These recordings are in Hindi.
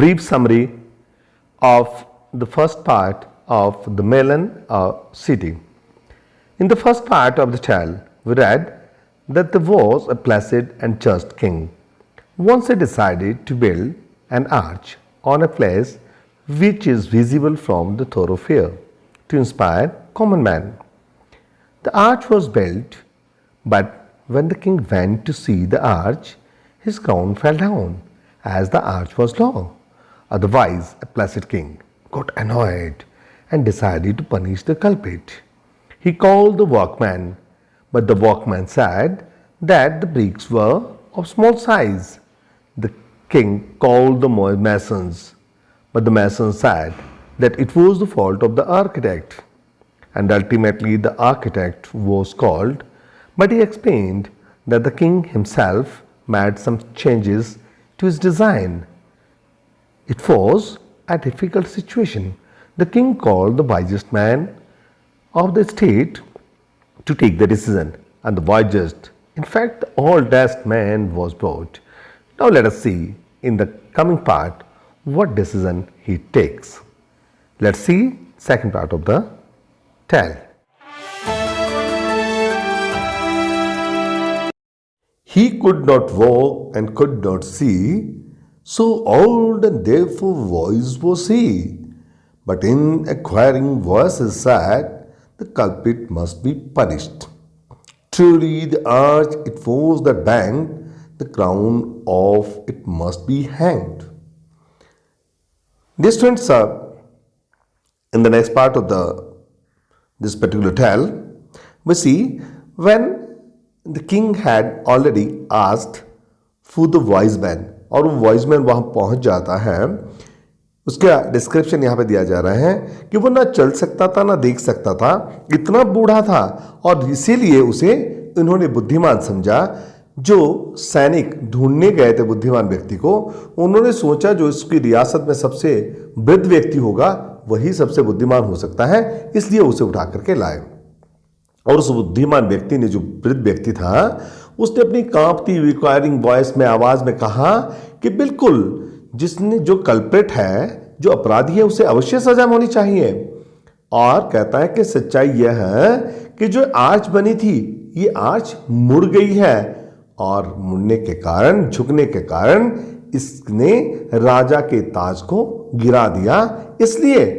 brief summary of the first part of the Milan city. In the first part of the tale, we read that there was a placid and just king. Once he decided to build an arch on a place which is visible from the thoroughfare to inspire common man. The arch was built, but when the king went to see the arch, his crown fell down as the arch was low. Otherwise, a placid king got annoyed and decided to punish the culprit. He called the workman, but the workman said that the bricks were of small size. The king called the masons, but the masons said that it was the fault of the architect. And ultimately the architect was called, but he explained that the king himself made some changes to his design. It was a difficult situation. The king called the wisest man of the state to take the decision, and the wisest, in fact the oldest man, was brought. Now let us see in the coming part what decision he takes. Let's see second part of the tale. He could not walk and could not see, so old and deaf of voice was he. But in acquiring voices said, the culprit must be punished. Truly the arch it was that banged, the crown of it must be hanged. Dear students, in the next part of this particular tale, we see when the king had already asked for the wise man, और वो wise man वहाँ पहुँच जाता है, उसका डिस्क्रिप्शन यहाँ पे दिया जा रहा है कि वो ना चल सकता था ना देख सकता था, इतना बूढ़ा था, और इसीलिए उसे उन्होंने बुद्धिमान समझा। जो सैनिक ढूंढने गए थे बुद्धिमान व्यक्ति को, उन्होंने सोचा जो इसकी रियासत में सबसे वृद्ध व्यक्ति होगा वही सबसे बुद्धिमान हो सकता है, इसलिए उसे उठा करके लाए। और उस बुद्धिमान व्यक्ति ने, जो वृद्ध व्यक्ति था, उसने अपनी कांपती रिक्वायरिंग वॉइस में, आवाज में कहा कि बिल्कुल जिसने, जो कल्प्रिट है, जो अपराधी है, उसे अवश्य सजा होनी चाहिए। और कहता है कि सच्चाई यह है कि जो आर्च बनी थी, ये आर्च मुड़ गई है, और मुड़ने के कारण, झुकने के कारण इसने राजा के ताज को गिरा दिया, इसलिए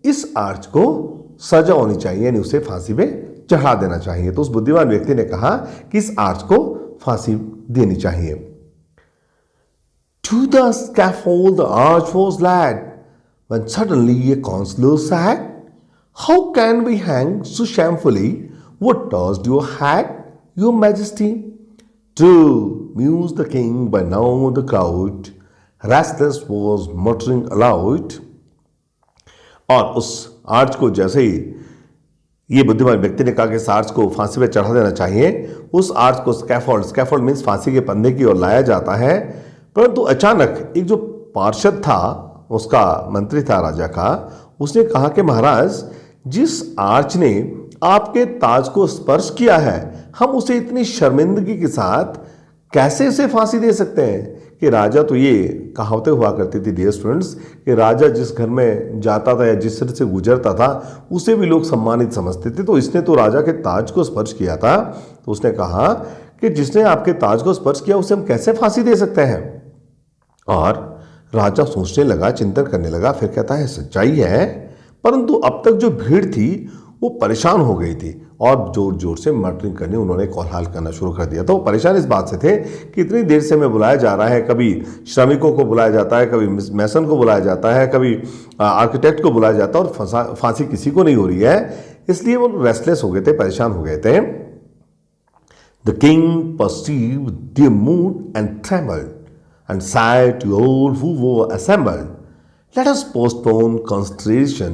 इस आर्च को सजा होनी चाहिए, यानी उसे फांसी पे चढ़ा देना चाहिए। तो उस बुद्धिमान व्यक्ति ने कहा कि इस आर्च को फांसी देनी चाहिए। To the scaffold the arch was led, when suddenly a counselor said, "How can we hang so shamefully? What tossed your hat, your majesty?" True, mused the king, by now the crowd restless was muttering aloud. और उस आर्च को जैसे ही ये बुद्धिमान व्यक्ति ने कहा कि इस आर्च को फांसी पे चढ़ा देना चाहिए, उस आर्च को स्कैफोल्ड मीन्स फांसी के पंधे की ओर लाया जाता है। परंतु अचानक एक जो पार्षद था, उसका मंत्री था राजा का, उसने कहा कि महाराज, जिस आर्च ने आपके ताज को स्पर्श किया है, हम उसे इतनी शर्मिंदगी के साथ कैसे उसे फांसी दे सकते हैं। कि राजा, तो ये कहावतें हुआ करती थी डियर स्टूडेंट्स, कि राजा जिस घर में जाता था या जिस तरह से गुजरता था उसे भी लोग सम्मानित समझते थे। तो इसने तो राजा के ताज को स्पर्श किया था, तो उसने कहा कि जिसने आपके ताज को स्पर्श किया उसे हम कैसे फांसी दे सकते हैं। और राजा सोचने लगा, चिंतन करने लगा, फिर कहता है सच्चाई है, परंतु अब तक जो भीड़ थी वो परेशान हो गई थी और जोर जोर से मर्डरिंग करने, उन्होंने कोलाहल करना शुरू कर दिया। तो वो परेशान इस बात से थे कि इतनी देर से हमें बुलाया जा रहा है, कभी श्रमिकों को बुलाया जाता है, कभी मैसन को बुलाया जाता है, कभी आर्किटेक्ट को बुलाया जाता है, और फांसी किसी को नहीं हो रही है। इसलिए वो रेस्टलेस हो गए थे, परेशान हो गए थे। The king perceived their mood and trembled and said to all who were assembled, "Let us postpone consideration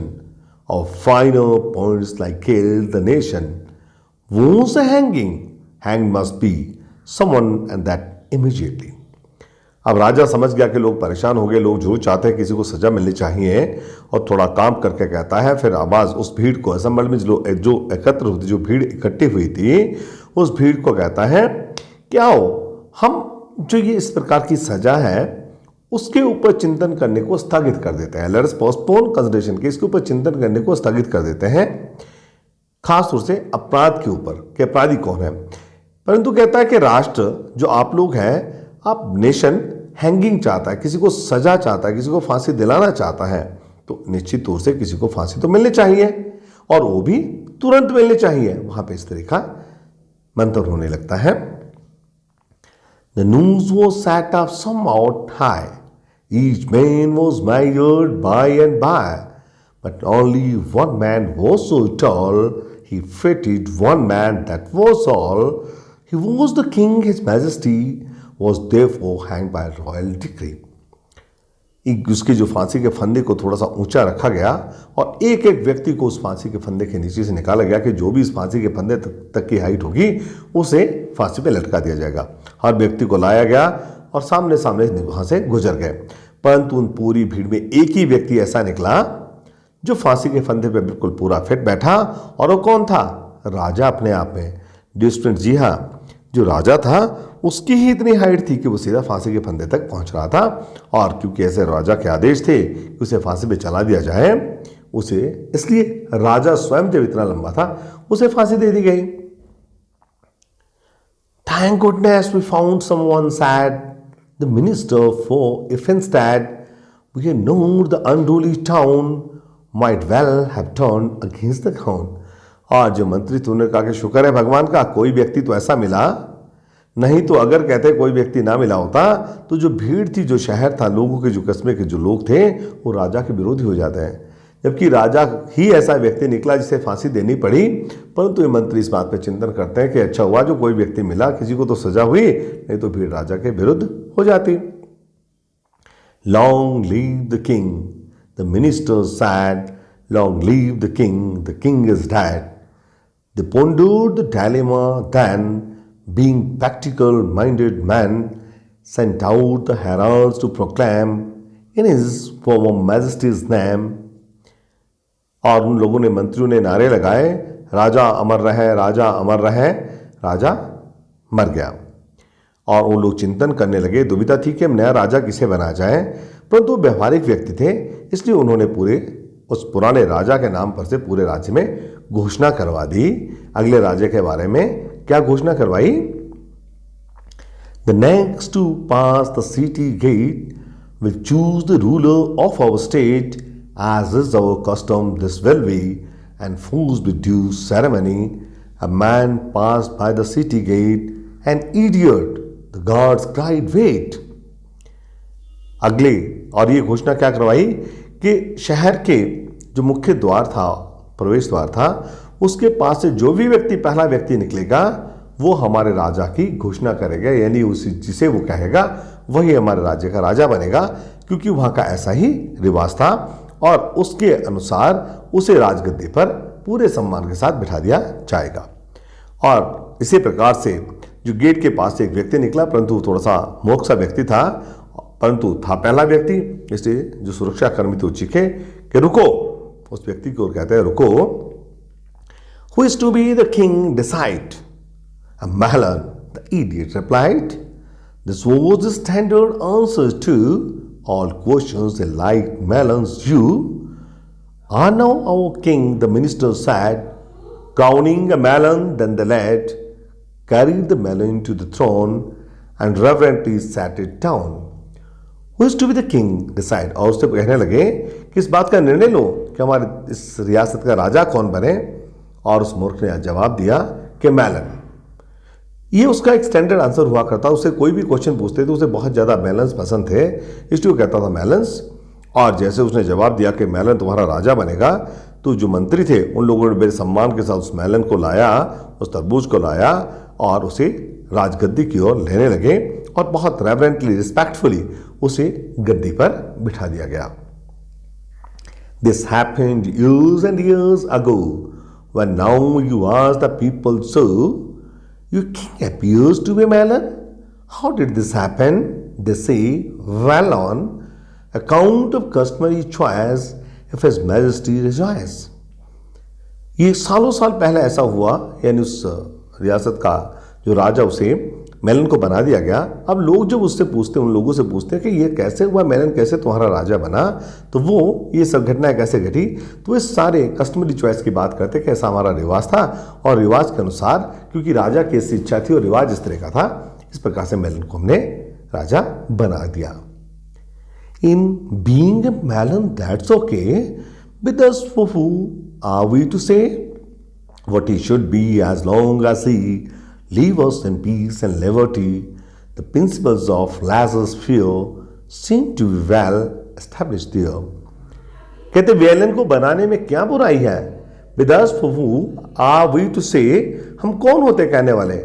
of finer points like kill the nation. Once a hanging, hanged must be someone, and that immediately." अब राजा समझ गया कि लोग परेशान हो गए, लोग जो चाहते हैं, किसी को सजा मिलनी चाहिए, और थोड़ा काम करके कहता है, फिर आवाज उस भीड़ को, असेंबल में जो एकत्र होती, जो भीड़ इकट्ठी हुई थी, उस भीड़ को कहता है, क्या हो, हम जो ये इस प्रकार की सजा है उसके ऊपर चिंतन करने को स्थगित कर देते हैं। लेट्स पोस्टपोन कंसिडरेशन के, इसके ऊपर चिंतन करने को स्थगित कर देते हैं, खास तौर से अपराध के ऊपर कि अपराधी कौन है। परंतु कहता है कि राष्ट्र जो आप लोग हैं, आप नेशन हैंगिंग चाहता है, किसी को सजा चाहता है, किसी को फांसी दिलाना चाहता है, तो निश्चित तौर से किसी को फांसी तो मिलनी चाहिए और वो भी तुरंत मिलनी चाहिए। वहां पे इस तरह का मंत्र होने लगता है। The news was set up somewhat high. Each man was measured by and by, but only one man was so tall, he fitted one man, that was all. He was the king, his majesty was therefore hanged by royal decree. उसके जो फांसी के फंदे को थोड़ा सा ऊंचा रखा गया और एक एक व्यक्ति को उस फांसी के फंदे के नीचे से निकाला गया कि जो भी इस फांसी के फंदे तक की हाइट होगी उसे फांसी पे लटका दिया जाएगा। हर व्यक्ति को लाया गया और सामने सामने वहां से गुजर गए। परंतु उन पूरी भीड़ में एक ही व्यक्ति ऐसा निकला जो फांसी के फंदे पे बिल्कुल पूरा फिट बैठा, और वो कौन था? राजा अपने आप में। डिस्टेंट, जी हाँ, जो राजा था उसकी ही इतनी हाइट थी कि वो सीधा फांसी के फंदे तक पहुंच रहा था। और क्योंकि ऐसे राजा के आदेश थे कि उसे फांसी पे चला दिया जाए, उसे इसलिए राजा स्वयं जब इतना लंबा था उसे फांसी दे दी गई। Thank goodness we found someone, said the minister, for if instead we had known the unruly town might well have turned against the crown. और जो मंत्री तूने कहा कि शुक्र है भगवान का कोई व्यक्ति तो ऐसा मिला, नहीं तो अगर कहते कोई व्यक्ति ना मिला होता तो जो भीड़ थी, जो शहर था, लोगों के जो कस्बे के जो लोग थे, वो राजा के विरोधी हो जाते हैं। जबकि राजा ही ऐसा व्यक्ति निकला जिसे फांसी देनी पड़ी। परंतु ये मंत्री इस बात पर चिंतन करते हैं कि अच्छा हुआ जो कोई व्यक्ति मिला, किसी को तो सजा हुई, नहीं तो भीड़ राजा के विरुद्ध हो जाती। Long leave the king, the minister sad, long leave the king is dead. They pondered the dilemma, then, being practical-minded men, sent out the heralds to proclaim in his former majesty's name. और उन लोगों ने, मंत्रियों ने नारे लगाए, राजा अमर रहे, राजा अमर रहे। राजा मर गया और वो लोग चिंतन करने लगे, दुविधा थी कि हम नया राजा किसे बनाया जाए। परंतु व्यवहारिक व्यक्ति थे, इसलिए उन्होंने पूरे उस पुराने राजा के नाम पर से पूरे राज्य में घोषणा करवा दी। अगले राजा के बारे में क्या घोषणा करवाई? The next to pass the city gate will choose the ruler of our state, as is our custom this will be, and forced with due ceremony. A man passed by the city gate, an idiot. The guards cried, wait. अगले, और ये घोषणा क्या करवाई कि शहर के जो मुख्य द्वार था, प्रवेश द्वार था, उसके पास से जो भी व्यक्ति, पहला व्यक्ति निकलेगा वो हमारे राजा की घोषणा करेगा, यानी उसी जिसे वो कहेगा वही हमारे राज्य का राजा बनेगा, क्योंकि वहां का ऐसा ही रिवाज था। और उसके अनुसार उसे राजगद्दी पर पूरे सम्मान के साथ बिठा दिया जाएगा। और इसी प्रकार से जो गेट के पास से एक व्यक्ति निकला, परंतु थोड़ा सा मूर्ख सा व्यक्ति था, परंतु था पहला व्यक्ति, इसलिए जो सुरक्षा कर्मी थे वो चीखे कि रुको। उस व्यक्ति को कहते हैं रुको। Who is to be the king, decide? A Mahlon, the idiot, replied. This was the standard answer to all questions they liked Mahlon's you. Are now our king, the minister said, crowning a Mahlon. Then the lad carried the Mahlon to the throne and reverently sat it down. Who is to be the king, decide? और उससे कहने लगे कि इस बात का निर्णय लो कि हमारे इस रियासत का राजा कौन बने। और उस मूर्ख ने जवाब दिया कि मैलन। ये उसका एक स्टैंडर्ड आंसर हुआ करता। उससे कोई भी क्वेश्चन पूछते थे, उसे बहुत ज़्यादा मैलन्स पसंद थे, इसलिए वो कहता था मैलन्स। और जैसे उसने जवाब दिया कि मैलन तुम्हारा राजा बनेगा, तो जो मंत्री थे उन लोगों ने बड़े सम्मान के साथ उस मैलन को लाया, उस तरबूज को लाया और उसे राजगद्दी की ओर लेने लगे और बहुत रेवरेंटली, रिस्पेक्टफुली उसे गद्दी पर बिठा दिया गया। This happened years and years ago, when now you ask the people so, your king appears to be a Mahlon. How did this happen? They say, well, on account of customary choice, if His Majesty rejoice. ये सालों साल पहले ऐसा हुआ, यानी उस रियासत का जो राजा उसे मेलन को बना दिया गया। अब लोग जब उससे पूछते हैं, उन लोगों से पूछते हैं कि ये कैसे हुआ, मेलन कैसे तुम्हारा राजा बना, तो वो ये सब घटनाएं कैसे घटी, तो वे सारे कस्टमरी चॉइस की बात करते कि ऐसा हमारा रिवाज था और रिवाज के अनुसार, क्योंकि राजा की ऐसी इच्छा थी और रिवाज इस तरह का था, इस प्रकार से मेलन को हमने राजा बना दिया। In being a melon that's okay, with us for who are we to say what he should be as long as he leave us in peace and liberty. The principles of laissez-faire seem to be well established there. कहते वेलन को बनाने में क्या बुराई है? With us for who are we to say, हम कौन होते कहने वाले?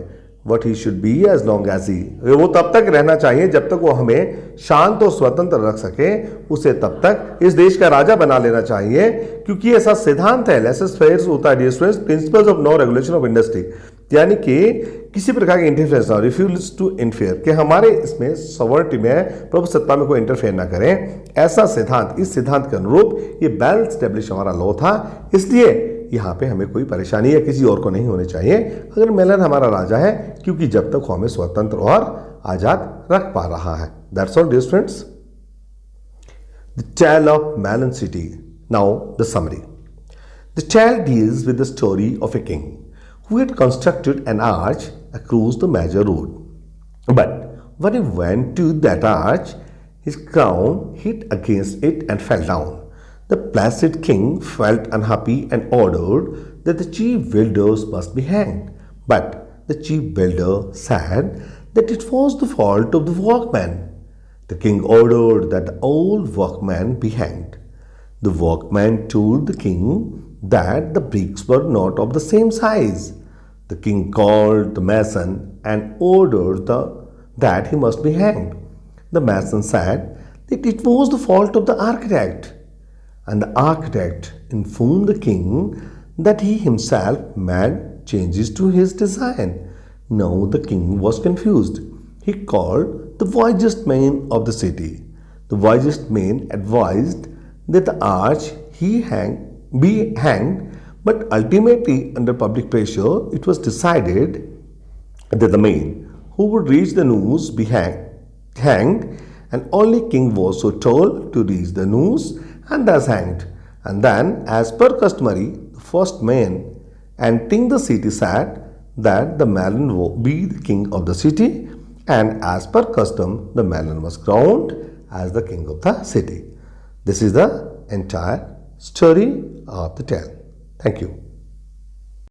What he should be as long as he, वो तब तक रहना चाहिए जब तक वो हमें शांत और स्वतंत्र रख सके, उसे तब तक इस देश का राजा बना लेना चाहिए, क्योंकि ऐसा सिद्धांत है लेसेस-फेयर होता है dear students, principles of no regulation of industry, यानी कि किसी प्रकार की इंटरफेरेंस ना, रिफ्यूज टू इंटरफेयर, कि हमारे इसमें सॉवरेनिटी में, प्रभुसत्ता में कोई इंटरफेयर ना करें, ऐसा सिद्धांत, इस सिद्धांत के अनुरूप ये वेल स्टैब्लिश हमारा लॉ था। इसलिए यहाँ पे हमें कोई परेशानी या किसी और को नहीं होनी चाहिए अगर मेलन हमारा राजा है, क्योंकि जब तक वो हमें स्वतंत्र और आजाद रख पा रहा है। That's all dear students, the tale of melon city. Now the summary. The tale deals with the story of a king who had constructed an arch across the major road. But when he went to that arch, his crown hit against it and fell down. The placid king felt unhappy and ordered that the chief builders must be hanged. But the chief builder said that it was the fault of the workman. The king ordered that the old workman be hanged. The workman told the king that the bricks were not of the same size. The king called the mason and ordered that he must be hanged. The mason said that it was the fault of the architect, and the architect informed the king that he himself made changes to his design. Now the king was confused. He called the wisest men of the city. The wisest men advised that the arch be hanged, but ultimately, under public pressure, it was decided that the men who would reach the noose be hanged, and only king was so told to reach the noose and thus hanged. And then, as per customary, the first man entering the city said that the melon be the king of the city, and as per custom, the melon was crowned as the king of the city. This is the entire story of the tale. Thank you.